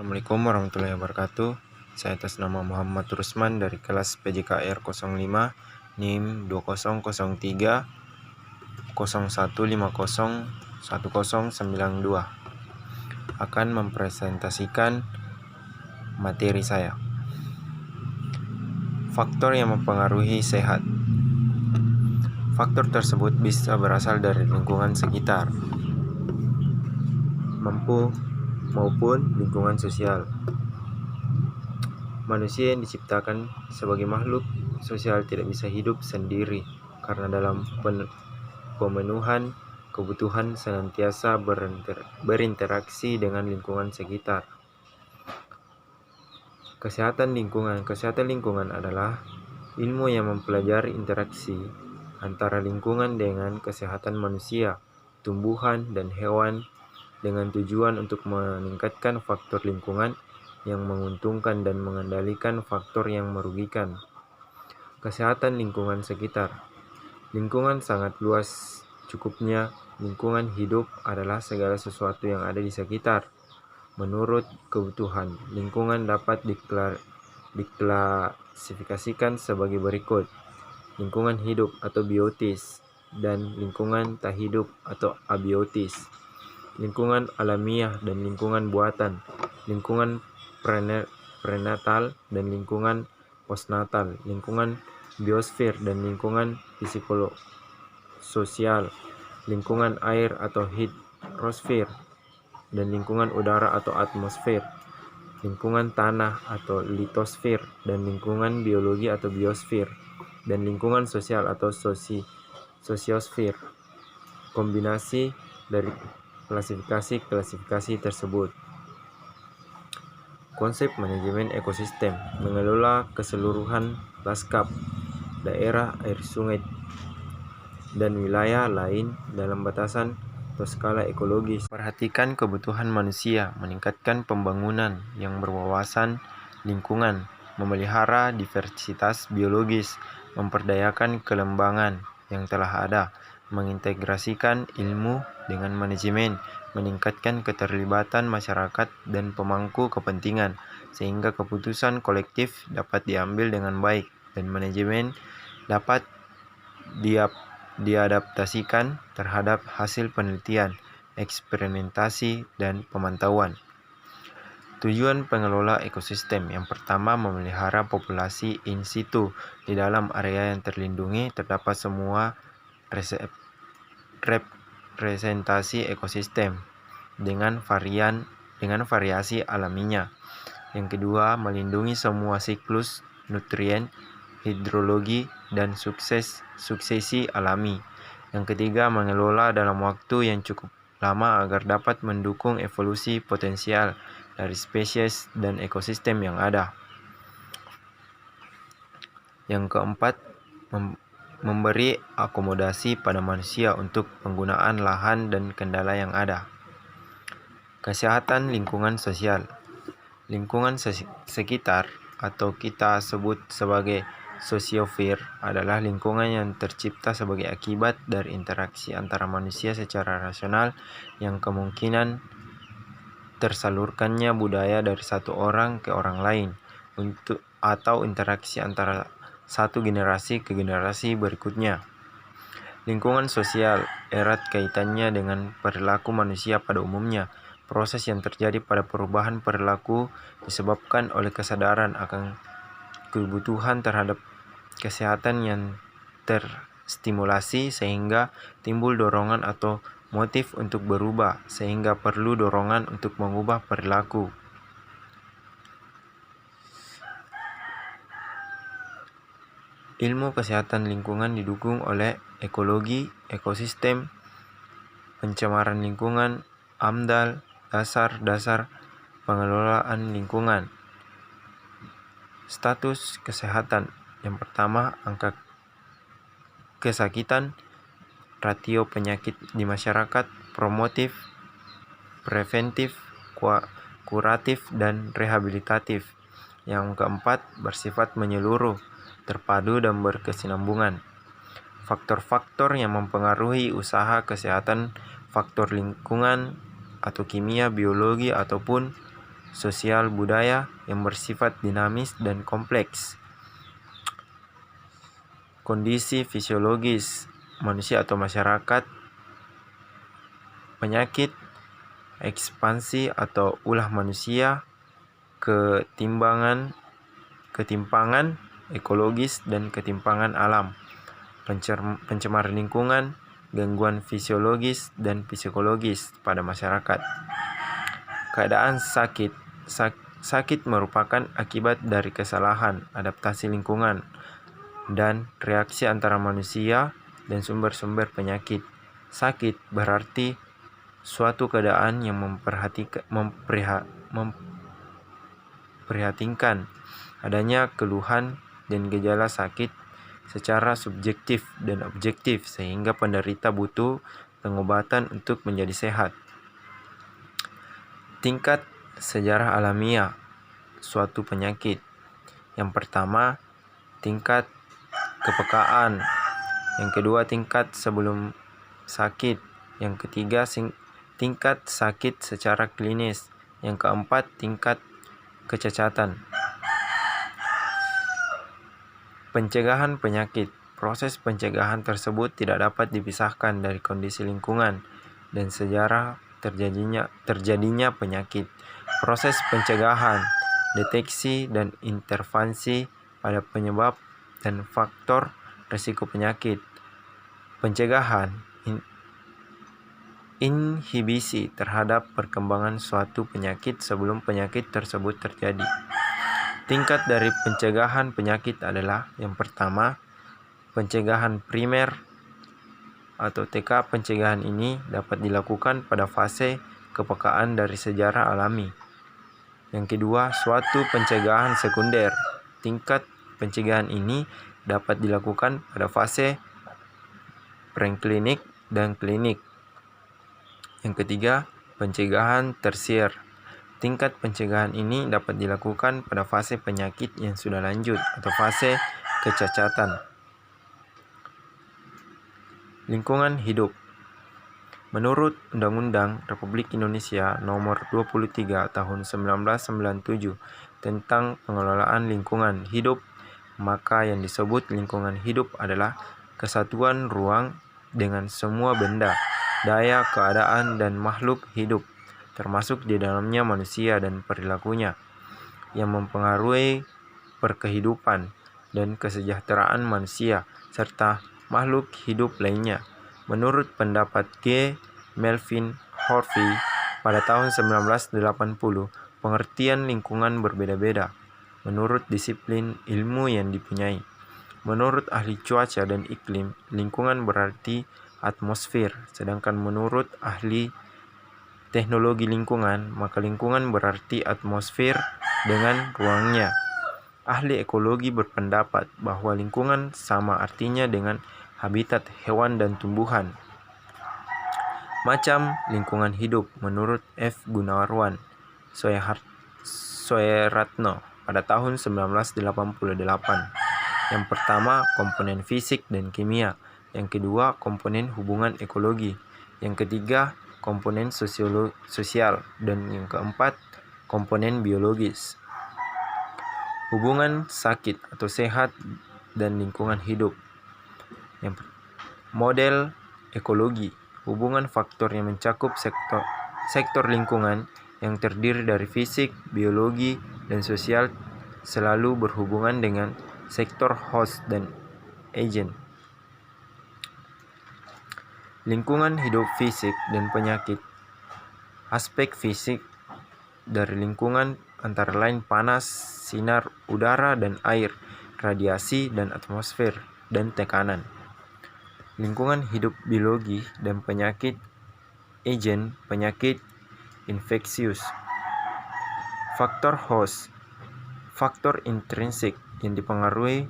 Assalamualaikum warahmatullahi wabarakatuh. Saya atas nama Muhammad Rusman dari kelas PJKR 05 NIM 2003 01501092 akan mempresentasikan materi saya. Faktor yang mempengaruhi sehat. Faktor tersebut bisa berasal dari lingkungan sekitar, maupun lingkungan sosial. Manusia yang diciptakan sebagai makhluk sosial tidak bisa hidup sendiri karena dalam pemenuhan kebutuhan senantiasa berinteraksi dengan lingkungan sekitar. Kesehatan lingkungan adalah ilmu yang mempelajari interaksi antara lingkungan dengan kesehatan manusia, tumbuhan, dan hewan dengan tujuan untuk meningkatkan faktor lingkungan yang menguntungkan dan mengendalikan faktor yang merugikan. Kesehatan lingkungan sekitar. Lingkungan sangat luas, cukupnya lingkungan hidup adalah segala sesuatu yang ada di sekitar. Menurut kebutuhan, lingkungan dapat diklasifikasikan sebagai berikut: lingkungan hidup atau biotis, dan lingkungan tak hidup atau abiotis. Lingkungan alamiah dan lingkungan buatan, lingkungan prenatal dan lingkungan postnatal, lingkungan biosfer dan lingkungan psikososial, lingkungan air atau hidrosfer dan lingkungan udara atau atmosfer, lingkungan tanah atau litosfer dan lingkungan biologi atau biosfer, dan lingkungan sosial atau sosiosfer. Kombinasi dari klasifikasi tersebut. Konsep manajemen ekosistem mengelola keseluruhan lanskap, daerah, air sungai, dan wilayah lain dalam batasan atau skala ekologis. Perhatikan kebutuhan manusia, meningkatkan pembangunan yang berwawasan lingkungan, memelihara diversitas biologis, memperdayakan kelembangan yang telah ada, mengintegrasikan ilmu dengan manajemen, meningkatkan keterlibatan masyarakat dan pemangku kepentingan, sehingga keputusan kolektif dapat diambil dengan baik dan manajemen dapat diadaptasikan terhadap hasil penelitian, eksperimentasi, dan pemantauan. Tujuan pengelola ekosistem yang pertama, memelihara populasi in situ. Di dalam area yang terlindungi terdapat semua representasi ekosistem dengan variasi alaminya. Yang kedua, melindungi semua siklus nutrien, hidrologi, dan suksesi alami. Yang ketiga, mengelola dalam waktu yang cukup lama agar dapat mendukung evolusi potensial dari spesies dan ekosistem yang ada. Yang keempat, memberi akomodasi pada manusia untuk penggunaan lahan dan kendala yang ada. Kesehatan lingkungan sosial. Lingkungan sekitar atau kita sebut sebagai sosiosfer adalah lingkungan yang tercipta sebagai akibat dari interaksi antara manusia secara rasional yang kemungkinan tersalurkannya budaya dari satu orang ke orang lain atau interaksi antara satu generasi ke generasi berikutnya. Lingkungan sosial erat kaitannya dengan perilaku manusia pada umumnya. Proses yang terjadi pada perubahan perilaku disebabkan oleh kesadaran akan kebutuhan terhadap kesehatan yang terstimulasi sehingga timbul dorongan atau motif untuk berubah, sehingga perlu dorongan untuk mengubah perilaku. Ilmu kesehatan lingkungan didukung oleh ekologi, ekosistem, pencemaran lingkungan, AMDAL, dasar pengelolaan lingkungan. Status kesehatan. Yang pertama, angka kesakitan, rasio penyakit di masyarakat, promotif, preventif, kuratif, dan rehabilitatif. Yang keempat, bersifat menyeluruh, terpadu, dan berkesinambungan. Faktor-faktor yang mempengaruhi usaha kesehatan, faktor lingkungan atau kimia, biologi, ataupun sosial, budaya yang bersifat dinamis dan kompleks. Kondisi fisiologis manusia atau masyarakat, penyakit, ekspansi atau ulah manusia, ketimpangan ekologis dan ketimpangan alam, pencemaran lingkungan, gangguan fisiologis dan psikologis pada masyarakat. Keadaan sakit merupakan akibat dari kesalahan adaptasi lingkungan dan reaksi antara manusia dan sumber-sumber penyakit. Sakit berarti suatu keadaan yang memprihatinkan, adanya keluhan dan gejala sakit secara subjektif dan objektif sehingga penderita butuh pengobatan untuk menjadi sehat. Tingkat sejarah alamiah suatu penyakit. Yang pertama, tingkat kepekaan. Yang kedua, tingkat sebelum sakit. Yang ketiga, tingkat sakit secara klinis. Yang keempat, tingkat kecacatan. Pencegahan penyakit. Proses pencegahan tersebut tidak dapat dipisahkan dari kondisi lingkungan dan sejarah terjadinya penyakit. Proses pencegahan, deteksi dan intervensi pada penyebab dan faktor risiko penyakit. Pencegahan, inhibisi terhadap perkembangan suatu penyakit sebelum penyakit tersebut terjadi. Tingkat dari pencegahan penyakit adalah yang pertama, pencegahan primer atau TK. Pencegahan ini dapat dilakukan pada fase kepekaan dari sejarah alami. Yang kedua, suatu pencegahan sekunder. Tingkat pencegahan ini dapat dilakukan pada fase preklinik dan klinik. Yang ketiga, pencegahan tersier. Tingkat pencegahan ini dapat dilakukan pada fase penyakit yang sudah lanjut atau fase kecacatan. Lingkungan hidup. Menurut Undang-Undang Republik Indonesia Nomor 23 Tahun 1997 tentang pengelolaan lingkungan hidup, maka yang disebut lingkungan hidup adalah kesatuan ruang dengan semua benda, daya, keadaan, dan makhluk hidup, termasuk di dalamnya manusia dan perilakunya, yang mempengaruhi perkehidupan dan kesejahteraan manusia, serta makhluk hidup lainnya. Menurut pendapat G. Melvin Harvey pada tahun 1980, pengertian lingkungan berbeda-beda menurut disiplin ilmu yang dipunyai. Menurut ahli cuaca dan iklim, lingkungan berarti atmosfer, sedangkan menurut ahli teknologi lingkungan, maka lingkungan berarti atmosfer dengan ruangnya. Ahli ekologi berpendapat bahwa lingkungan sama artinya dengan habitat hewan dan tumbuhan. Macam lingkungan hidup menurut F. Gunawarman Soeratno pada tahun 1988. Yang pertama, komponen fisik dan kimia. Yang kedua, komponen hubungan ekologi. Yang ketiga, komponen sosial. Dan yang keempat, komponen biologis. Hubungan sakit atau sehat dan lingkungan hidup. Model ekologi, hubungan faktor yang mencakup sektor lingkungan yang terdiri dari fisik, biologi, dan sosial selalu berhubungan dengan sektor host dan agent. Lingkungan hidup fisik dan penyakit. Aspek fisik dari lingkungan antara lain panas, sinar udara dan air, radiasi dan atmosfer, dan tekanan. Lingkungan hidup biologi dan penyakit, agent penyakit infeksius. Faktor host, faktor intrinsik yang dipengaruhi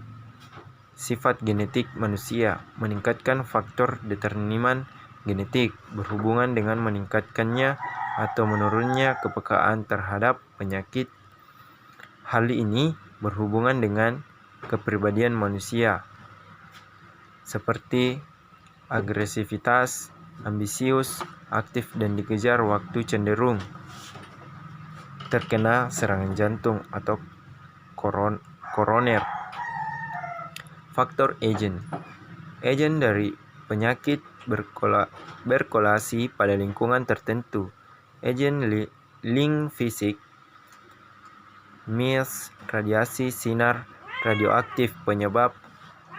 sifat genetik manusia, meningkatkan faktor determinan genetik berhubungan dengan meningkatkannya atau menurunnya kepekaan terhadap penyakit. Hal ini berhubungan dengan kepribadian manusia, seperti agresivitas, ambisius, aktif dan dikejar waktu cenderung. terkena serangan jantung atau koroner. Faktor agen. Agen dari penyakit berkolasi pada lingkungan tertentu. Agen link fisik, mis, radiasi sinar radioaktif penyebab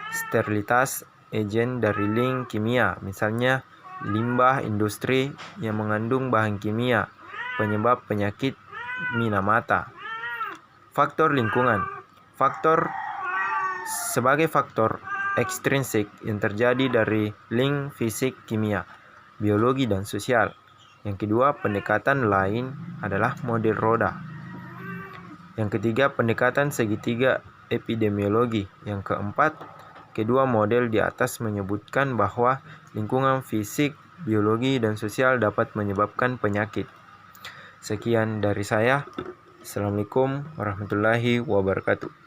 sterilitas. Agen dari link kimia, misalnya limbah industri yang mengandung bahan kimia, penyebab penyakit minamata. Faktor lingkungan. Sebagai faktor ekstrinsik yang terjadi dari link fisik, kimia, biologi, dan sosial. Yang kedua, pendekatan lain adalah model roda. Yang ketiga, pendekatan segitiga epidemiologi. Yang keempat, kedua model di atas menyebutkan bahwa lingkungan fisik, biologi, dan sosial dapat menyebabkan penyakit. Sekian dari saya. Assalamualaikum warahmatullahi wabarakatuh.